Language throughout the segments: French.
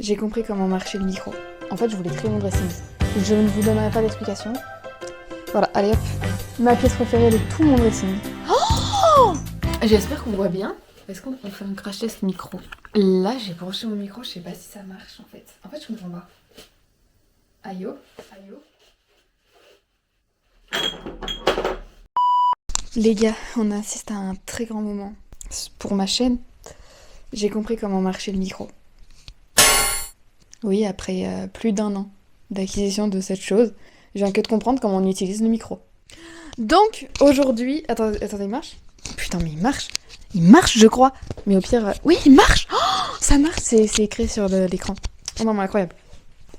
J'ai compris comment marchait le micro. En fait, je voulais créer mon dressing. Je ne vous donnerai pas d'explication. Voilà, allez hop. Ma pièce préférée de tout mon dressing. Oh, j'espère qu'on voit bien. Est-ce qu'on fait un crash test micro? Là, j'ai branché mon micro, je sais pas si ça marche en fait. En fait, je comprends pas. Aïe oh, aïe oh. Les gars, on assiste à un très grand moment. Pour ma chaîne, j'ai compris comment marchait le micro. Oui, après plus d'1 an d'acquisition de cette chose, je viens que de comprendre comment on utilise le micro. Donc, aujourd'hui... Attendez, il marche? Putain, mais il marche. Il marche, je crois. Mais au pire... Oui, il marche. Oh, ça marche, c'est écrit sur l'écran. Oh non, mais incroyable.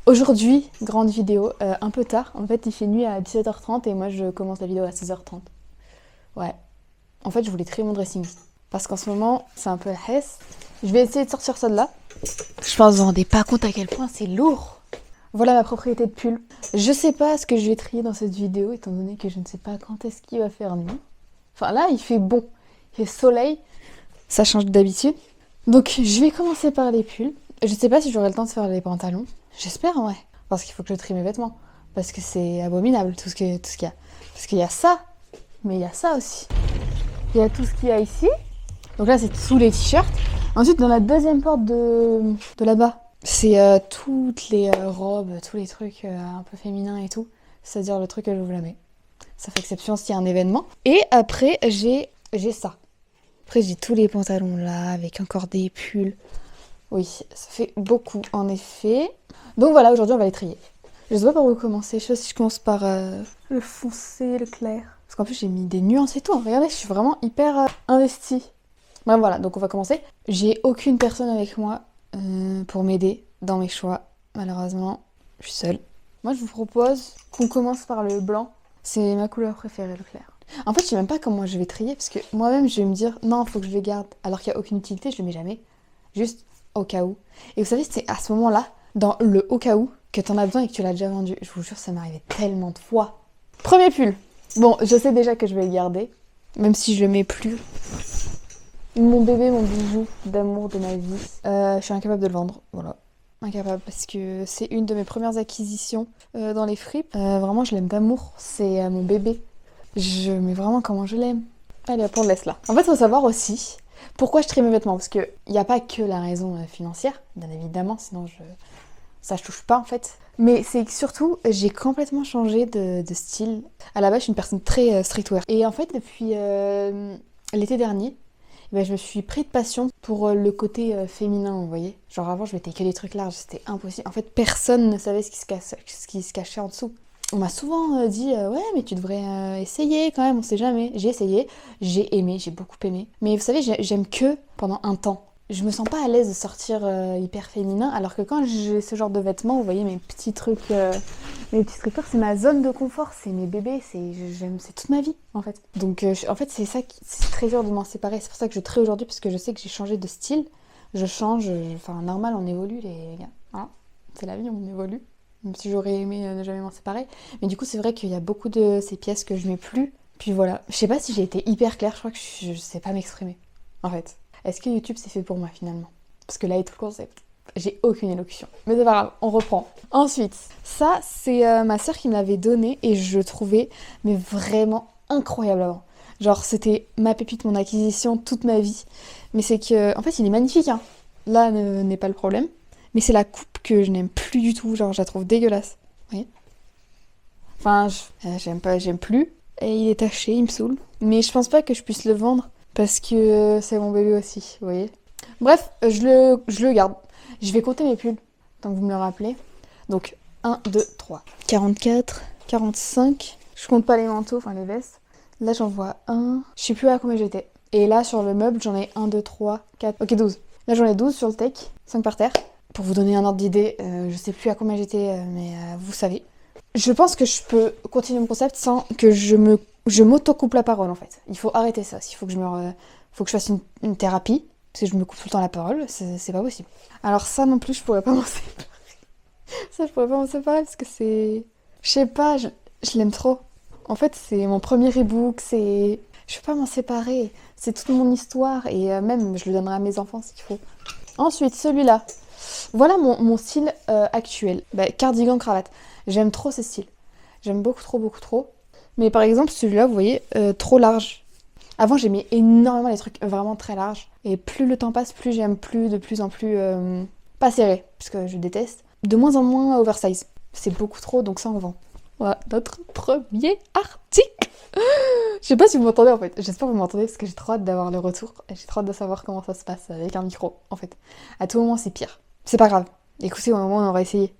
Aujourd'hui, grande vidéo, un peu tard. En fait, il fait nuit à 17h30 et moi, je commence la vidéo à 16h30. Ouais. En fait, je voulais trier mon dressing. Parce qu'en ce moment, c'est un peu la hesse. Je vais essayer de sortir ça de là. Je pense que vous vous rendez pas compte à quel point c'est lourd. Voilà ma propriété de pull. Je sais pas ce que je vais trier dans cette vidéo, étant donné que je ne sais pas quand est-ce qu'il va faire nuit. Enfin là, il fait bon. Il fait soleil. Ça change d'habitude. Donc, je vais commencer par les pulls. Je sais pas si j'aurai le temps de faire les pantalons. J'espère, ouais. Parce qu'il faut que je trie mes vêtements. Parce que c'est abominable, tout ce qu'il y a. Parce qu'il y a ça, mais il y a ça aussi. Il y a tout ce qu'il y a ici. Donc là, c'est tous les t-shirts. Ensuite, dans la deuxième porte de là-bas, c'est toutes les robes, tous les trucs un peu féminins et tout. C'est-à-dire le truc que je vous la mets. Ça fait exception s'il y a un événement. Et après, j'ai ça. Après, j'ai tous les pantalons là, avec encore des pulls. Oui, ça fait beaucoup, en effet. Donc voilà, aujourd'hui, on va les trier. Je sais pas par où commencer. Je sais pas si je commence par le foncé, le clair. Parce qu'en plus, j'ai mis des nuances et tout. Regardez, je suis vraiment hyper investie. Bref, voilà, donc on va commencer. J'ai aucune personne avec moi pour m'aider dans mes choix. Malheureusement, je suis seule. Moi, je vous propose qu'on commence par le blanc. C'est ma couleur préférée, le clair. En fait, je sais même pas comment je vais trier, parce que moi-même, je vais me dire, non, il faut que je le garde. Alors qu'il n'y a aucune utilité, je le mets jamais. Juste au cas où. Et vous savez, c'est à ce moment-là, dans le au cas où, que t'en as besoin et que tu l'as déjà vendu. Je vous jure, ça m'est arrivé tellement de fois. Premier pull. Bon, je sais déjà que je vais le garder, même si je le mets plus. Mon bébé, mon bijou d'amour de ma vie. Je suis incapable de le vendre, voilà. Incapable, parce que c'est une de mes premières acquisitions dans les fripes. Vraiment, je l'aime d'amour. C'est mon bébé. Mais vraiment, comment je l'aime. Allez, hop, on le laisse là. En fait, il faut savoir aussi pourquoi je trie mes vêtements. Parce qu'il n'y a pas que la raison financière, bien évidemment, sinon ça je touche pas en fait. Mais c'est que surtout, j'ai complètement changé de style. À la base, je suis une personne très streetwear. Et en fait, depuis l'été dernier, ben, je me suis pris de passion pour le côté féminin, vous voyez. Genre avant, je mettais que des trucs larges, c'était impossible. En fait, personne ne savait ce qui se cachait en dessous. On m'a souvent dit ouais, mais tu devrais essayer quand même, on sait jamais. J'ai essayé, j'ai aimé, j'ai beaucoup aimé. Mais vous savez, j'aime que pendant un temps. Je me sens pas à l'aise de sortir hyper féminin, alors que quand j'ai ce genre de vêtements, vous voyez mes petits trucs, mes petits trucs, c'est ma zone de confort, c'est mes bébés, c'est toute ma vie en fait. Donc en fait c'est ça c'est très dur de m'en séparer. C'est pour ça que je trie aujourd'hui, parce que je sais que j'ai changé de style. Je change, enfin normal, on évolue les gars. Hein, c'est la vie, on évolue. Même si j'aurais aimé ne jamais m'en séparer. Mais du coup c'est vrai qu'il y a beaucoup de ces pièces que je mets plus. Puis voilà, je sais pas si j'ai été hyper claire, je crois que je sais pas m'exprimer en fait. Est-ce que YouTube c'est fait pour moi finalement? Parce que là est tout le concept. J'ai aucune élocution. Mais c'est pas grave, on reprend. Ensuite, ça c'est ma soeur qui me l'avait donné et je le trouvais mais vraiment incroyable avant. Genre c'était ma pépite, mon acquisition toute ma vie. Mais c'est que, en fait il est magnifique hein. Là n'est pas le problème. Mais c'est la coupe que je n'aime plus du tout, genre je la trouve dégueulasse. Vous voyez? Enfin, j'aime plus. Et il est taché, il me saoule. Mais je pense pas que je puisse le vendre. Parce que c'est mon bébé aussi, vous voyez. Bref, je le garde. Je vais compter mes pulls, tant que vous me le rappelez. Donc, 1, 2, 3. 44, 45. Je compte pas les manteaux, enfin les vestes. Là, j'en vois un. Je sais plus à combien j'étais. Et là, sur le meuble, j'en ai 1, 2, 3, 4. Ok, 12. Là, j'en ai 12 sur le tech. 5 par terre. Pour vous donner un ordre d'idée, je sais plus à combien j'étais, mais vous savez. Je pense que je peux continuer mon concept sans que je m'auto-coupe la parole en fait. Il faut arrêter ça. Il faut que faut que je fasse une thérapie. Parce que je me coupe tout le temps la parole. C'est pas possible. Alors ça non plus, je pourrais pas m'en séparer. Ça, je pourrais pas m'en séparer parce que c'est... Je sais pas, je l'aime trop. En fait, c'est mon premier e-book. Je peux pas m'en séparer. C'est toute mon histoire. Et même, je le donnerai à mes enfants s'il faut. Ensuite, celui-là. Voilà mon style actuel. Bah, cardigan cravate. J'aime trop ce style. J'aime beaucoup trop, beaucoup trop. Mais par exemple, celui-là, vous voyez, trop large. Avant, j'aimais énormément les trucs vraiment très larges. Et plus le temps passe, plus j'aime plus, de plus en plus... pas serré, parce que je déteste. De moins en moins oversize. C'est beaucoup trop, donc ça, on vend. Voilà, notre premier article. Je sais pas si vous m'entendez en fait. J'espère que vous m'entendez parce que j'ai trop hâte d'avoir le retour. J'ai trop hâte de savoir comment ça se passe avec un micro en fait. À tout moment, c'est pire. C'est pas grave. Écoutez, au moment, on aura essayé.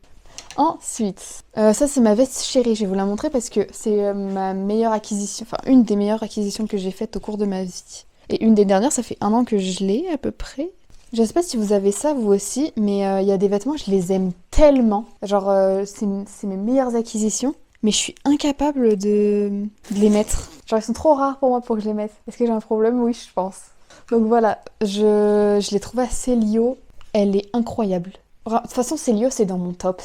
Ensuite, ça c'est ma veste chérie, je vais vous la montrer parce que c'est ma meilleure acquisition, enfin une des meilleures acquisitions que j'ai faites au cours de ma vie. Et une des dernières, ça fait 1 an que je l'ai à peu près. Je sais pas si vous avez ça vous aussi, mais il y a des vêtements, je les aime tellement. Genre, c'est mes meilleures acquisitions, mais je suis incapable de les mettre. Genre, ils sont trop rares pour moi pour que je les mette. Est-ce que j'ai un problème? Oui, je pense. Donc voilà, je l'ai trouvée à Célio, elle est incroyable. De toute façon, Célio, c'est dans mon top.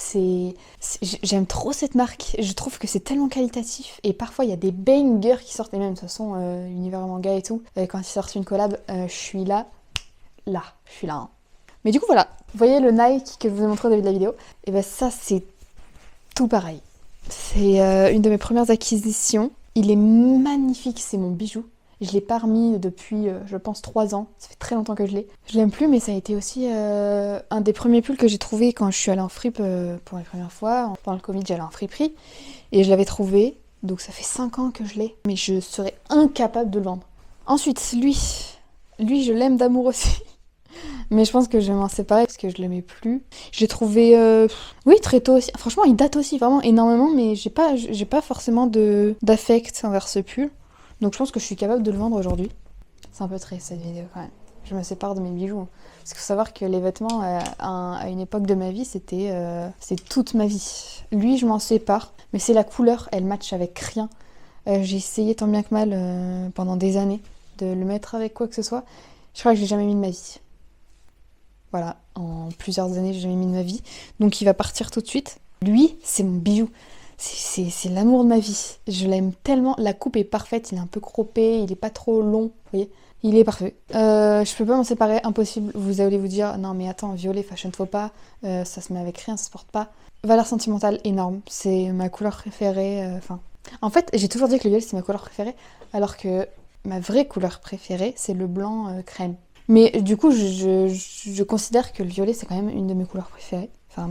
J'aime trop cette marque. Je trouve que c'est tellement qualitatif. Et parfois, il y a des bangers qui sortent. Et même, de toute façon, Univers Manga et tout. Quand ils sortent une collab, je suis là. Là. Je suis là. Hein. Mais du coup, voilà. Vous voyez le Nike que je vous ai montré au début de la vidéo? Et ben ça, c'est tout pareil. C'est une de mes premières acquisitions. Il est magnifique. C'est mon bijou. Je l'ai pas remis depuis, je pense, 3 ans. Ça fait très longtemps que je l'ai. Je l'aime plus, mais ça a été aussi un des premiers pulls que j'ai trouvé quand je suis allée en fripe pour la première fois. Pendant le Covid, j'allais en friperie. Et je l'avais trouvé. Donc ça fait 5 ans que je l'ai. Mais je serais incapable de le vendre. Ensuite, lui, je l'aime d'amour aussi. Mais je pense que je vais m'en séparer parce que je l'aimais plus. J'ai trouvé, oui, très tôt aussi. Franchement, il date aussi vraiment énormément. Mais j'ai pas forcément d'affect envers ce pull. Donc je pense que je suis capable de le vendre aujourd'hui. C'est un peu triste cette vidéo quand même. Je me sépare de mes bijoux. Parce qu'il faut savoir que les vêtements à une époque de ma vie, c'est toute ma vie. Lui, je m'en sépare. Mais c'est la couleur, elle match avec rien. J'ai essayé tant bien que mal pendant des années de le mettre avec quoi que ce soit. Je crois que je l'ai jamais mis de ma vie. Voilà, en plusieurs années, j'ai jamais mis de ma vie. Donc il va partir tout de suite. Lui, c'est mon bijou. C'est l'amour de ma vie. Je l'aime tellement. La coupe est parfaite. Il est un peu croppé. Il est pas trop long. Vous voyez, il est parfait. Je peux pas m'en séparer. Impossible. Vous allez vous dire non mais attends, violet, fashion faux pas. Ça se met avec rien, ça se porte pas. Valeur sentimentale énorme. C'est ma couleur préférée. En fait, j'ai toujours dit que le violet c'est ma couleur préférée, alors que ma vraie couleur préférée c'est le blanc crème. Mais du coup, je considère que le violet c'est quand même une de mes couleurs préférées. Enfin,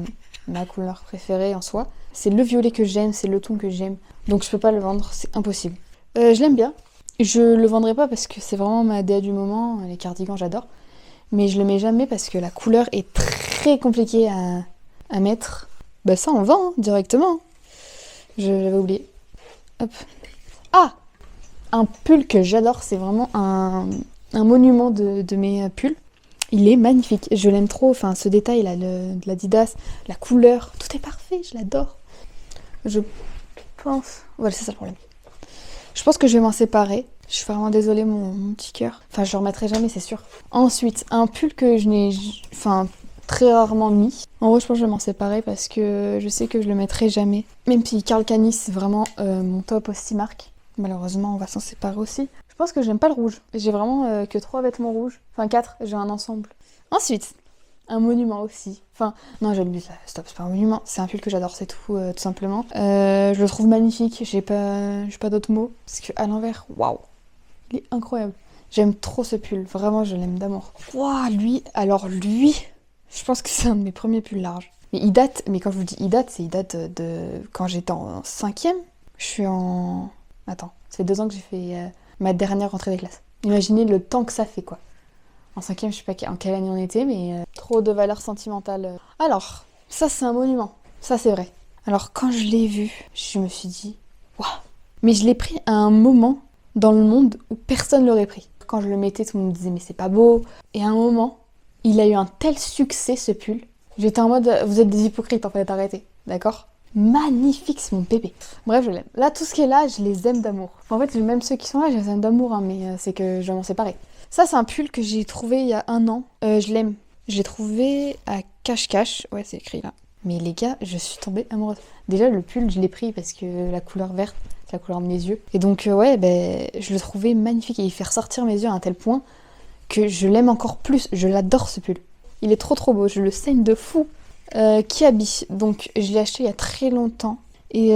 ma couleur préférée en soi. C'est le violet que j'aime, c'est le ton que j'aime. Donc je peux pas le vendre, c'est impossible. Je l'aime bien. Je le vendrai pas parce que c'est vraiment ma DA du moment. Les cardigans, j'adore. Mais je le mets jamais parce que la couleur est très compliquée à mettre. Bah ça, on vend hein, directement. J'avais oublié. Hop. Ah! Un pull que j'adore, c'est vraiment un monument de mes pulls. Il est magnifique, je l'aime trop, enfin ce détail là, de l'Adidas, la couleur, tout est parfait, je l'adore. Je pense... Voilà, c'est ça le problème. Je pense que je vais m'en séparer. Je suis vraiment désolée, mon petit cœur. Enfin, je le remettrai jamais, c'est sûr. Ensuite, un pull que je n'ai très rarement mis. En gros, je pense que je vais m'en séparer parce que je sais que je le mettrai jamais. Même si Karl Kani, c'est vraiment mon top aussi marque. Malheureusement, on va s'en séparer aussi. Je pense que j'aime pas le rouge. J'ai vraiment que 3 vêtements rouges. Enfin 4, j'ai un ensemble. Ensuite, un monument aussi. Enfin, non, j'aime ça. Stop, c'est pas un monument. C'est un pull que j'adore, c'est tout simplement. Je le trouve magnifique. J'ai pas d'autres mots. Parce que à l'envers, waouh, il est incroyable. J'aime trop ce pull. Vraiment, je l'aime d'amour. Waouh, lui, je pense que c'est un de mes premiers pulls larges. Mais il date, mais quand je vous dis il date de quand j'étais en 5e. Je suis en... Attends, ça fait 2 ans que j'ai fait ma dernière rentrée des classes. Imaginez le temps que ça fait, quoi. En 5e, je sais pas en quelle année on était, mais trop de valeur sentimentale. Alors, ça c'est un monument. Ça c'est vrai. Alors, quand je l'ai vu, je me suis dit, waouh. Mais je l'ai pris à un moment dans le monde où personne l'aurait pris. Quand je le mettais, tout le monde me disait, mais c'est pas beau. Et à un moment, il a eu un tel succès, ce pull. J'étais en mode, vous êtes des hypocrites, en fait, arrêtez. D'accord ? Magnifique, c'est mon bébé. Bref, je l'aime. Là, tout ce qui est là, je les aime d'amour. En fait, même ceux qui sont là, je les aime d'amour, hein, mais c'est que je vais m'en séparer. Ça, c'est un pull que j'ai trouvé il y a 1 an. Je l'aime. Je l'ai trouvé à cache-cache. Ouais, c'est écrit là. Mais les gars, je suis tombée amoureuse. Déjà, le pull, je l'ai pris parce que la couleur verte, c'est la couleur de mes yeux. Et donc, ouais, je le trouvais magnifique. Et il fait ressortir mes yeux à un tel point que je l'aime encore plus. Je l'adore, ce pull. Il est trop beau, je le saigne de fou. Kiabi, donc je l'ai acheté il y a très longtemps. Et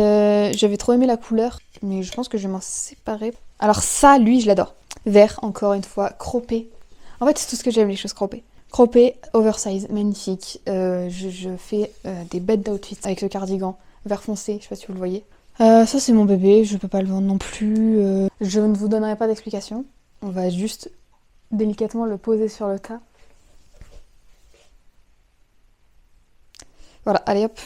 j'avais trop aimé la couleur, mais je pense que je vais m'en séparer. Alors ça, lui, je l'adore. Vert, encore une fois, croppé. En fait, c'est tout ce que j'aime, les choses croppées. Croppé, oversize, magnifique. Je fais des bêtes d'outfits avec ce cardigan vert foncé, je sais pas si vous le voyez. Ça, c'est mon bébé, je peux pas le vendre non plus. Je ne vous donnerai pas d'explication. On va juste délicatement le poser sur le tas. Voilà, allez hop.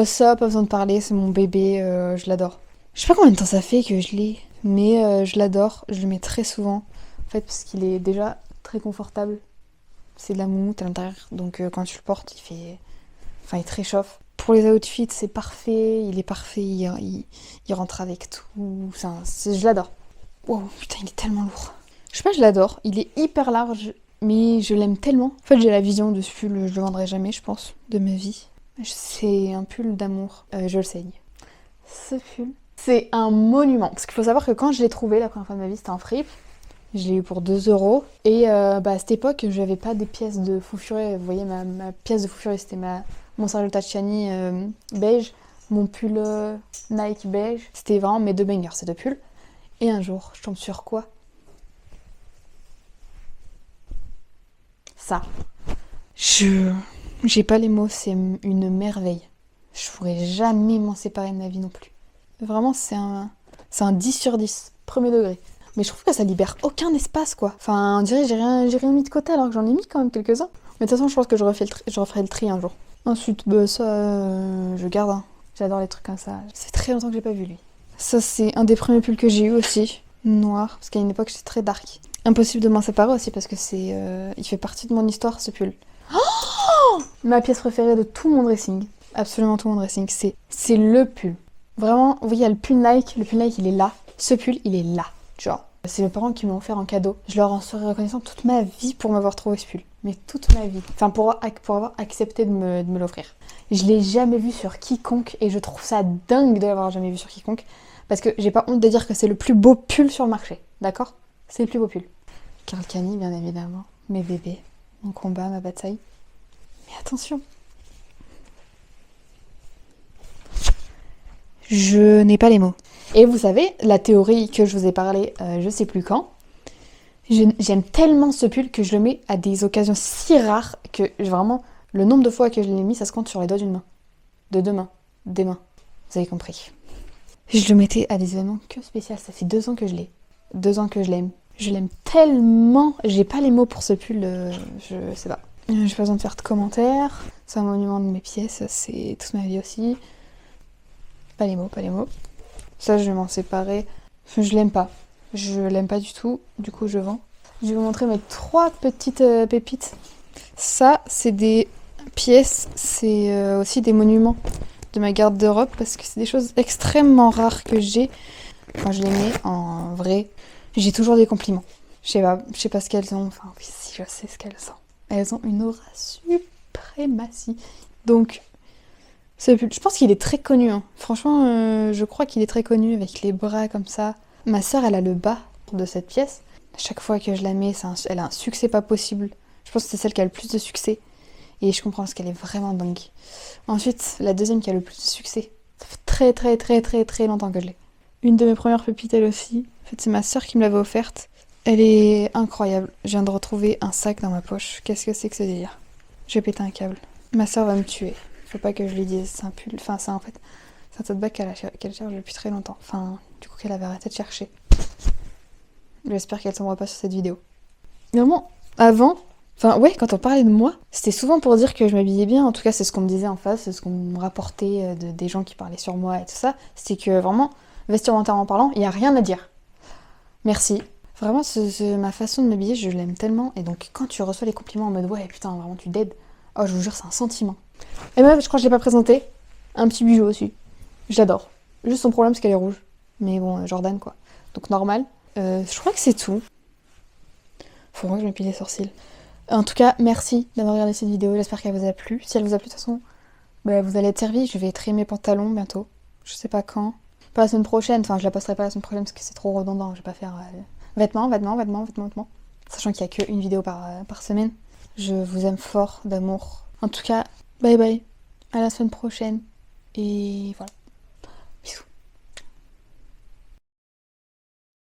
Ça, pas besoin de parler, c'est mon bébé, je l'adore. Je sais pas combien de temps ça fait que je l'ai, mais je l'adore, je le mets très souvent. En fait, parce qu'il est déjà très confortable. C'est de la moumoute à l'intérieur, donc quand tu le portes, il te réchauffe. Pour les outfits, c'est parfait, il est parfait, il rentre avec tout. Je l'adore. Wow, putain, il est tellement lourd. Je sais pas, je l'adore, il est hyper large, mais je l'aime tellement. En fait, j'ai la vision de ce pull, je le vendrai jamais, je pense, de ma vie. C'est un pull d'amour, je le saigne. Ce pull, c'est un monument. Parce qu'il faut savoir que quand je l'ai trouvé la première fois de ma vie, c'était en fripe. Je l'ai eu pour 2 euros. Et à cette époque, je n'avais pas des pièces de fou furieux. Vous voyez, ma pièce de fou furieux, c'était mon Sergio Tacciani beige, mon pull Nike beige. C'était vraiment mes 2 bangers, ces 2 pulls. Et un jour, je tombe sur quoi? Ça. J'ai pas les mots, c'est une merveille. Je pourrais jamais m'en séparer de ma vie non plus. Vraiment, c'est un 10 sur 10, premier degré. Mais je trouve que ça libère aucun espace, quoi. Enfin, on dirait que j'ai rien mis de côté alors que j'en ai mis quand même quelques-uns. Mais de toute façon, je pense que je referai le tri un jour. Ensuite, ça, je garde. Hein. J'adore les trucs comme ça. Ça fait très longtemps que j'ai pas vu lui. Ça, c'est un des premiers pulls que j'ai eu aussi. Noir, parce qu'à une époque, j'étais très dark. Impossible de m'en séparer aussi parce que il fait partie de mon histoire, ce pull. Oh, ma pièce préférée de tout mon dressing. Absolument tout mon dressing. C'est le pull. Vraiment, vous voyez, il y a le pull Nike. Le pull Nike, il est là. Ce pull, il est là. Genre, c'est mes parents qui me l'ont offert en cadeau. Je leur en serai reconnaissante toute ma vie pour m'avoir trouvé ce pull. Mais toute ma vie. Enfin, pour avoir accepté de me l'offrir. Je l'ai jamais vu sur quiconque et je trouve ça dingue de l'avoir jamais vu sur quiconque. Parce que j'ai pas honte de dire que c'est le plus beau pull sur le marché. D'accord? C'est le plus beau pull. Karl Kani, bien évidemment. Mes bébés. Mon combat, ma bataille. Mais attention. Je n'ai pas les mots. Et vous savez, la théorie que je vous ai parlé, je sais plus quand, j'aime tellement ce pull que je le mets à des occasions si rares que vraiment, le nombre de fois que je l'ai mis, ça se compte sur les doigts d'une main. De 2 mains. Des mains. Vous avez compris. Je le mettais à des événements que spéciaux. Ça fait 2 ans que je l'ai. 2 ans que je l'aime. Je l'aime tellement. J'ai pas les mots pour ce pull, je sais pas. J'ai pas besoin de faire de commentaires. C'est un monument de mes pièces, c'est toute ma vie aussi. Pas les mots. Ça, je vais m'en séparer. Je l'aime pas. Je l'aime pas du tout. Du coup, je vends. Je vais vous montrer mes 3 petites pépites. Ça, c'est des pièces. C'est aussi des monuments de ma garde-robe parce que c'est des choses extrêmement rares que j'ai. Quand je les mets en vrai, j'ai toujours des compliments. Je sais pas ce qu'elles ont. Enfin, oui, si, je sais ce qu'elles ont. Elles ont une aura suprématie. Donc, je pense qu'il est très connu. Hein. Franchement, je crois qu'il est très connu avec les bras comme ça. Ma sœur, elle a le bas de cette pièce. À chaque fois que je la mets, elle a un succès pas possible. Je pense que c'est celle qui a le plus de succès. Et je comprends parce qu'elle est vraiment dingue. Ensuite, la deuxième qui a le plus de succès. Ça fait très longtemps que je l'ai. Une de mes premières pépites, elle aussi. En fait, c'est ma sœur qui me l'avait offerte. Elle est incroyable. Je viens de retrouver un sac dans ma poche. Qu'est-ce que c'est que ce délire? Je vais péter un câble. Ma sœur va me tuer. Faut pas que je lui dise. C'est un pull. Enfin, c'est en fait. C'est un tote bag qu'elle cherche depuis très longtemps. Enfin, du coup, qu'elle avait arrêté de chercher. J'espère qu'elle tombera pas sur cette vidéo. Vraiment, avant. Enfin, ouais, quand on parlait de moi, c'était souvent pour dire que je m'habillais bien. En tout cas, c'est ce qu'on me disait en face, c'est ce qu'on me rapportait des gens qui parlaient sur moi et tout ça. C'était que vraiment, vestimentairement parlant, il n'y a rien à dire. Merci. Vraiment, ma façon de m'habiller, je l'aime tellement. Et donc, quand tu reçois les compliments en mode ouais, putain, vraiment, tu dead. Oh, je vous jure, c'est un sentiment. Et même, je crois que je l'ai pas présenté. Un petit bijou aussi. J'adore. Juste son problème, c'est qu'elle est rouge. Mais bon, Jordan, quoi. Donc, normal. Je crois que c'est tout. Faut vraiment que je m'épile les sourcils. En tout cas, merci d'avoir regardé cette vidéo. J'espère qu'elle vous a plu. Si elle vous a plu, de toute façon, vous allez être servi. Je vais trier mes pantalons bientôt. Je sais pas quand. Pas la semaine prochaine. Enfin, je la posterai pas la semaine prochaine parce que c'est trop redondant. Je vais pas faire vêtements. Sachant qu'il y a qu'une vidéo par semaine. Je vous aime fort d'amour. En tout cas, bye bye. À la semaine prochaine. Et voilà.